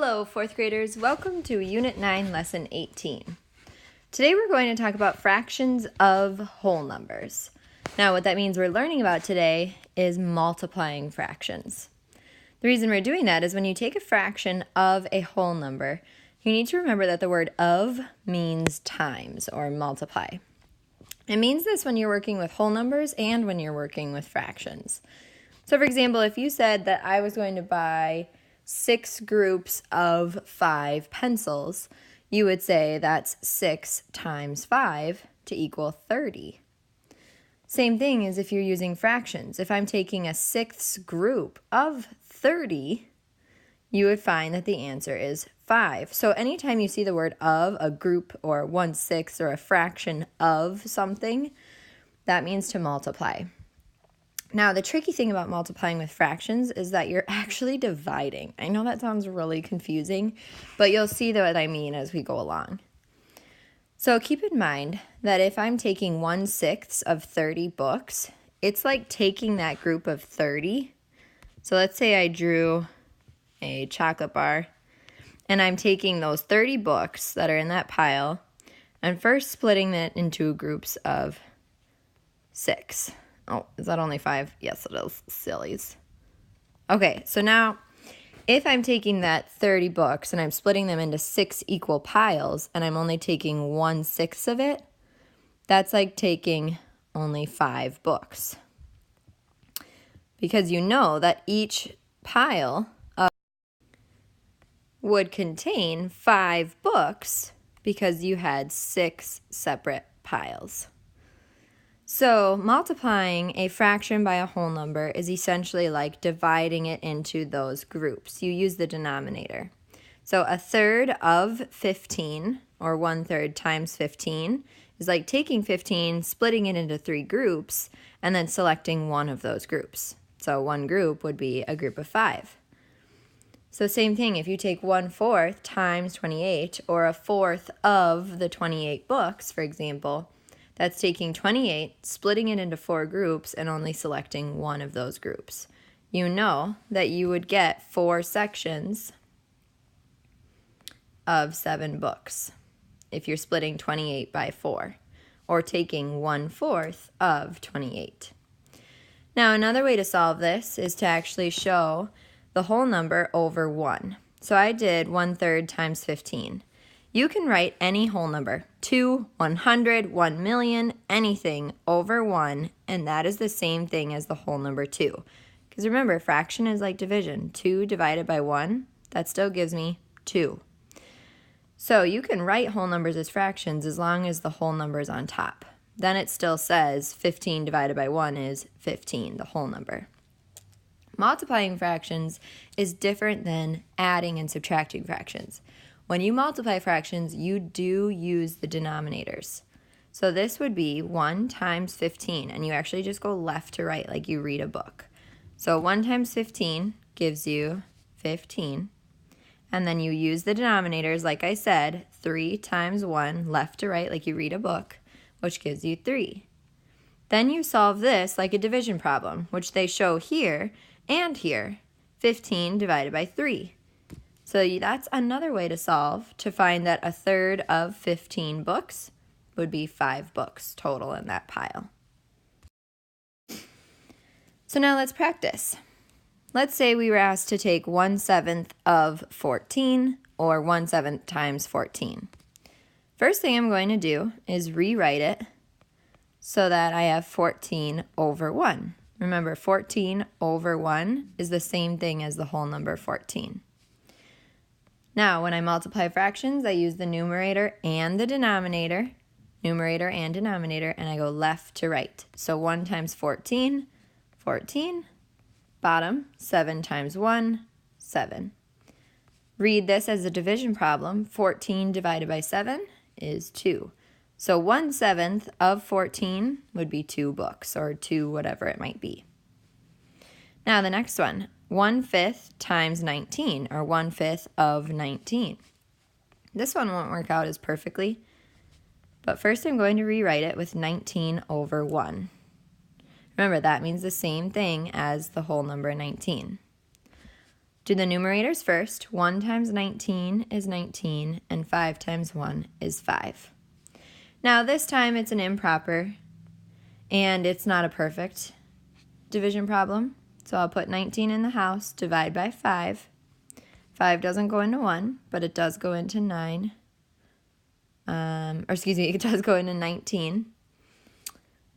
Hello, fourth graders. Welcome to Unit 9, Lesson 18. Today we're going to talk about fractions of whole numbers. Now, what that means we're learning about today is multiplying fractions. The reason we're doing that is when you take a fraction of a whole number, you need to remember that the word of means times or multiply. It means this when you're working with whole numbers and when you're working with fractions. So, for example, if you said that I was going to buy 6 groups of 5 pencils, you would say that's 6 times 5 to equal 30. Same thing as if you're using fractions. If I'm taking a sixths group of 30, you would find that the answer is 5. So anytime you see the word of, a group or 1/6 or a fraction of something, that means to multiply. Now, the tricky thing about multiplying with fractions is that you're actually dividing. I know that sounds really confusing, but you'll see what I mean as we go along. So keep in mind that if I'm taking 1/6 of 30 books, it's like taking that group of 30. So let's say I drew a chocolate bar, and I'm taking those 30 books that are in that pile and first splitting it into groups of 6. Oh, is that only 5? Yes, it is. Sillies. Okay, so now if I'm taking that 30 books and I'm splitting them into 6 equal piles and I'm only taking 1/6 of it, that's like taking only 5 books. Because you know that each pile would contain 5 books because you had 6 separate piles. So multiplying a fraction by a whole number is essentially like dividing it into those groups. You use the denominator. So 1/3 of 15, or 1/3 times 15, is like taking 15, splitting it into 3 groups, and then selecting one of those groups. So one group would be a group of 5. So same thing, if you take 1/4 times 28, or 1/4 of the 28 books, for example, that's taking 28, splitting it into 4 groups, and only selecting one of those groups. You know that you would get 4 sections of 7 books if you're splitting 28 by 4, or taking 1/4 of 28. Now, another way to solve this is to actually show the whole number over 1. So I did 1/3 times 15. You can write any whole number, 2, 100, 1,000,000, anything over 1, and that is the same thing as the whole number 2. Because remember, fraction is like division. 2 divided by 1, that still gives me 2. So you can write whole numbers as fractions as long as the whole number is on top. Then it still says 15 divided by 1 is 15, the whole number. Multiplying fractions is different than adding and subtracting fractions. When you multiply fractions, you do use the denominators. So this would be 1 times 15, and you actually just go left to right like you read a book. So 1 times 15 gives you 15, and then you use the denominators, like I said, 3 times 1, left to right like you read a book, which gives you 3. Then you solve this like a division problem, which they show here and here, 15 divided by 3. So that's another way to solve, to find that 1/3 of 15 books would be 5 books total in that pile. So now let's practice. Let's say we were asked to take 1/7 of 14, or 1/7 times 14. First thing I'm going to do is rewrite it so that I have 14 over 1. Remember, 14 over 1 is the same thing as the whole number 14. Now, when I multiply fractions, I use the numerator and the denominator, numerator and denominator, and I go left to right. So 1 times 14, 14, bottom, 7 times 1, 7. Read this as a division problem. 14 divided by 7 is 2. So 1/7 of 14 would be 2 books, or 2 whatever it might be. Now the next one. 1/5 times 19, or 1/5 of 19. This one won't work out as perfectly, but first I'm going to rewrite it with 19 over 1. Remember, that means the same thing as the whole number 19. Do the numerators first. 1 times 19 is 19, and 5 times 1 is 5. Now this time it's an improper, and it's not a perfect division problem. So I'll put 19 in the house, divide by 5. 5 doesn't go into 1, but it does go into 9. It does go into 19.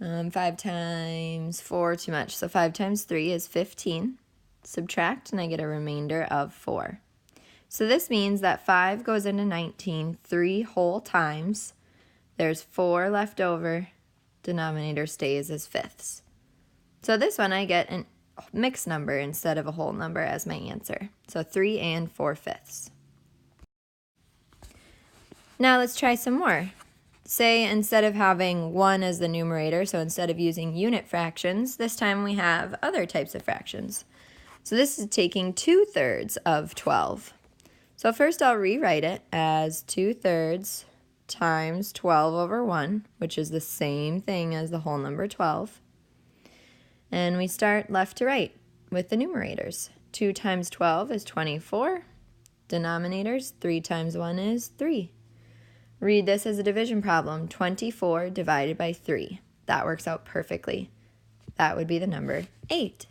5 times 4, too much. So 5 times 3 is 15. Subtract, and I get a remainder of 4. So this means that 5 goes into 19 3 whole times. There's 4 left over. Denominator stays as fifths. So this one I get a mixed number instead of a whole number as my answer. So 3 and 4/5. Now let's try some more. Say instead of having 1 as the numerator, so instead of using unit fractions, this time we have other types of fractions. So this is taking 2/3 of 12. So first I'll rewrite it as 2/3 times 12 over 1, which is the same thing as the whole number 12. And we start left to right with the numerators. 2 times 12 is 24. Denominators, 3 times 1 is 3. Read this as a division problem. 24 divided by 3. That works out perfectly. That would be the number 8.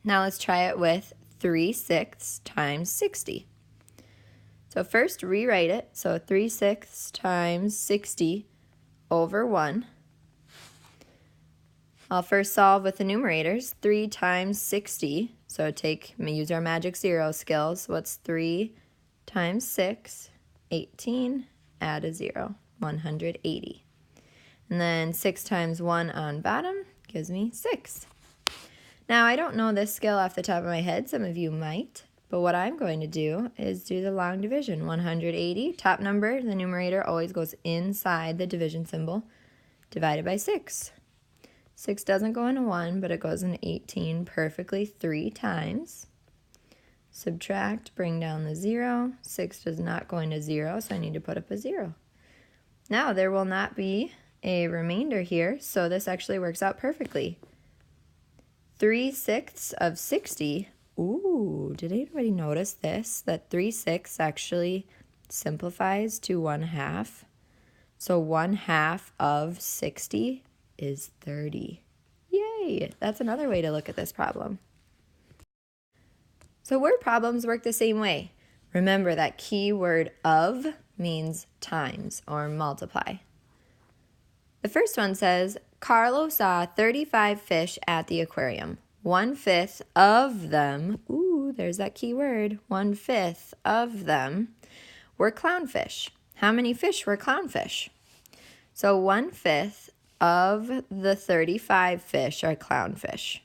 Now let's try it with 3/6 times 60. So first rewrite it. So 3/6 times 60 over 1. I'll first solve with the numerators. 3 times 60. So use our magic zero skills. What's 3 times 6? 18. Add a 0. 180. And then 6 times 1 on bottom gives me 6. Now, I don't know this skill off the top of my head. Some of you might. But what I'm going to do is do the long division. 180, top number, the numerator always goes inside the division symbol, divided by 6. 6 doesn't go into 1, but it goes into 18 perfectly 3 times. Subtract, bring down the 0. 6 does not go into 0, so I need to put up a 0. Now, there will not be a remainder here, so this actually works out perfectly. 3/6 of 60. Ooh, did anybody notice this? That 3/6 actually simplifies to 1/2. So 1/2 of 60 is 30. Yay! That's another way to look at this problem. So word problems work the same way. Remember that key word of means times or multiply. The first one says, Carlo saw 35 fish at the aquarium. 1/5 of them, ooh, there's that key word, 1/5 of them were clownfish. How many fish were clownfish? So 1/5 of the 35 fish are clownfish.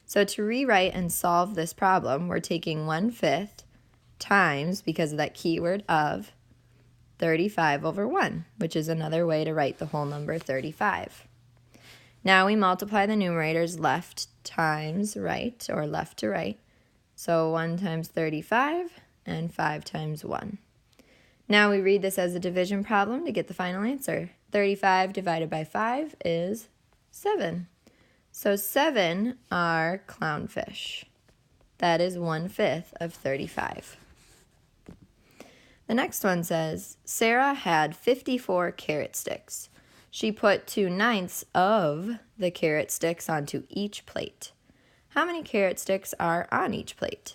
So to rewrite and solve this problem, we're taking 1/5 times, because of that keyword of, 35 over 1, which is another way to write the whole number 35. Now we multiply the numerators left times right, or left to right. So 1 times 35 and 5 times 1. Now we read this as a division problem to get the final answer. 35 divided by 5 is 7. So 7 are clownfish. That is 1/5 of 35. The next one says, Sarah had 54 carrot sticks. She put 2/9 of the carrot sticks onto each plate. How many carrot sticks are on each plate?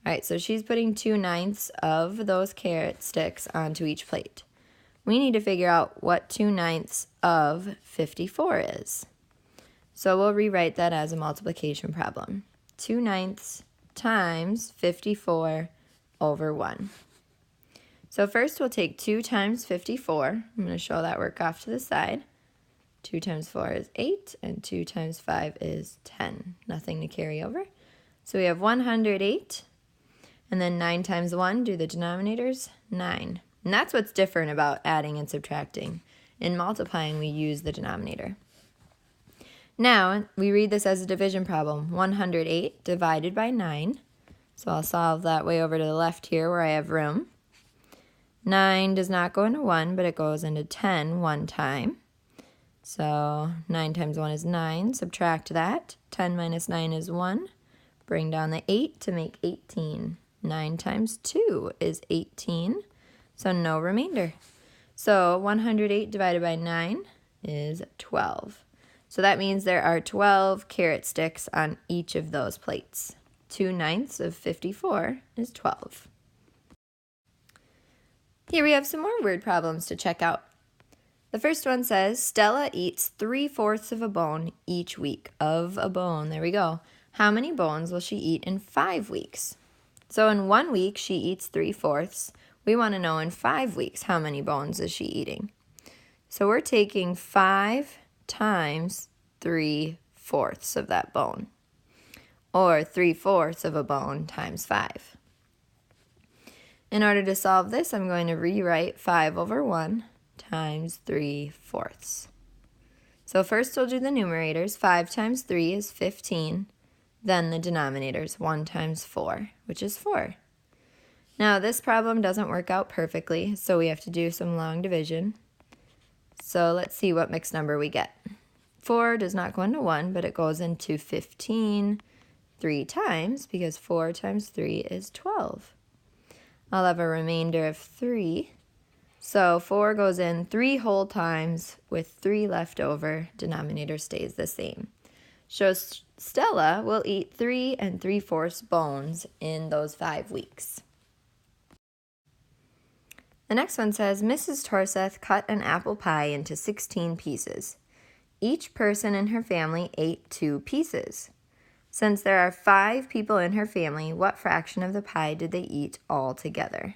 All right, so she's putting 2/9 of those carrot sticks onto each plate. We need to figure out what 2/9 of 54 is. So we'll rewrite that as a multiplication problem. 2/9 times 54 over 1. So first we'll take 2 times 54. I'm going to show that work off to the side. 2 times 4 is 8, and 2 times 5 is 10. Nothing to carry over. So we have 108, and then 9 times 1, do the denominators, 9. And that's what's different about adding and subtracting. In multiplying, we use the denominator. Now, we read this as a division problem. 108 divided by 9. So I'll solve that way over to the left here where I have room. 9 does not go into 1, but it goes into 10 one time. So 9 times 1 is 9. Subtract that. 10 minus 9 is 1. Bring down the 8 to make 18. 9 times 2 is 18, so no remainder. So 108 divided by 9 is 12. So that means there are 12 carrot sticks on each of those plates. 2/9 of 54 is 12. Here we have some more word problems to check out. The first one says, Stella eats 3/4 of a bone each week. Of a bone, there we go. How many bones will she eat in 5 weeks? So in 1 week, she eats 3/4. We want to know in 5 weeks, how many bones is she eating? So we're taking 5 times 3/4 of that bone, or 3/4 of a bone times 5. In order to solve this, I'm going to rewrite 5 over 1 times 3/4. So first we'll do the numerators. 5 times 3 is 15. Then the denominators, 1 times 4, which is 4. Now this problem doesn't work out perfectly, so we have to do some long division. So let's see what mixed number we get. 4 does not go into 1, but it goes into 15 3 times, because 4 times 3 is 12. I'll have a remainder of 3. So 4 goes in 3 whole times with 3 left over. Denominator stays the same. Shows Stella will eat 3 3/4 bones in those 5 weeks. The next one says, Mrs. Torseth cut an apple pie into 16 pieces. Each person in her family ate 2 pieces. Since there are 5 people in her family, what fraction of the pie did they eat all together?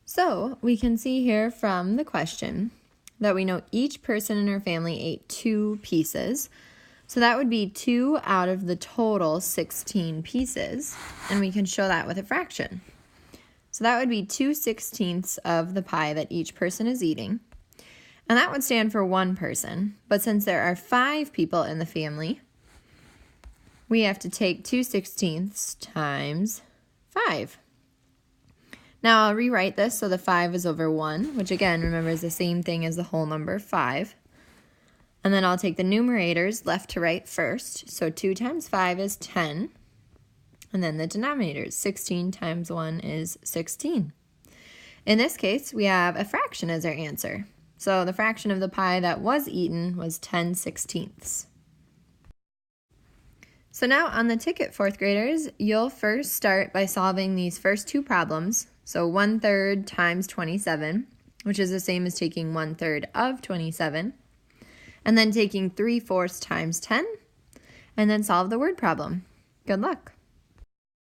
So we can see here from the question that we know each person in her family ate 2 pieces. So that would be 2 out of the total 16 pieces, and we can show that with a fraction. So that would be 2/16 of the pie that each person is eating, and that would stand for 1 person. But since there are 5 people in the family, we have to take 2/16 times 5. Now I'll rewrite this so the 5 is over 1, which again, remember, is the same thing as the whole number 5. And then I'll take the numerators left to right first. So 2 times 5 is 10. And then the denominators, 16 times 1 is 16. In this case, we have a fraction as our answer. So the fraction of the pie that was eaten was 10/16. So now on the ticket, 4th graders, you'll first start by solving these first 2 problems. So 1/3 times 27, which is the same as taking 1/3 of 27. And then taking 3/4 times 10, and then solve the word problem. Good luck.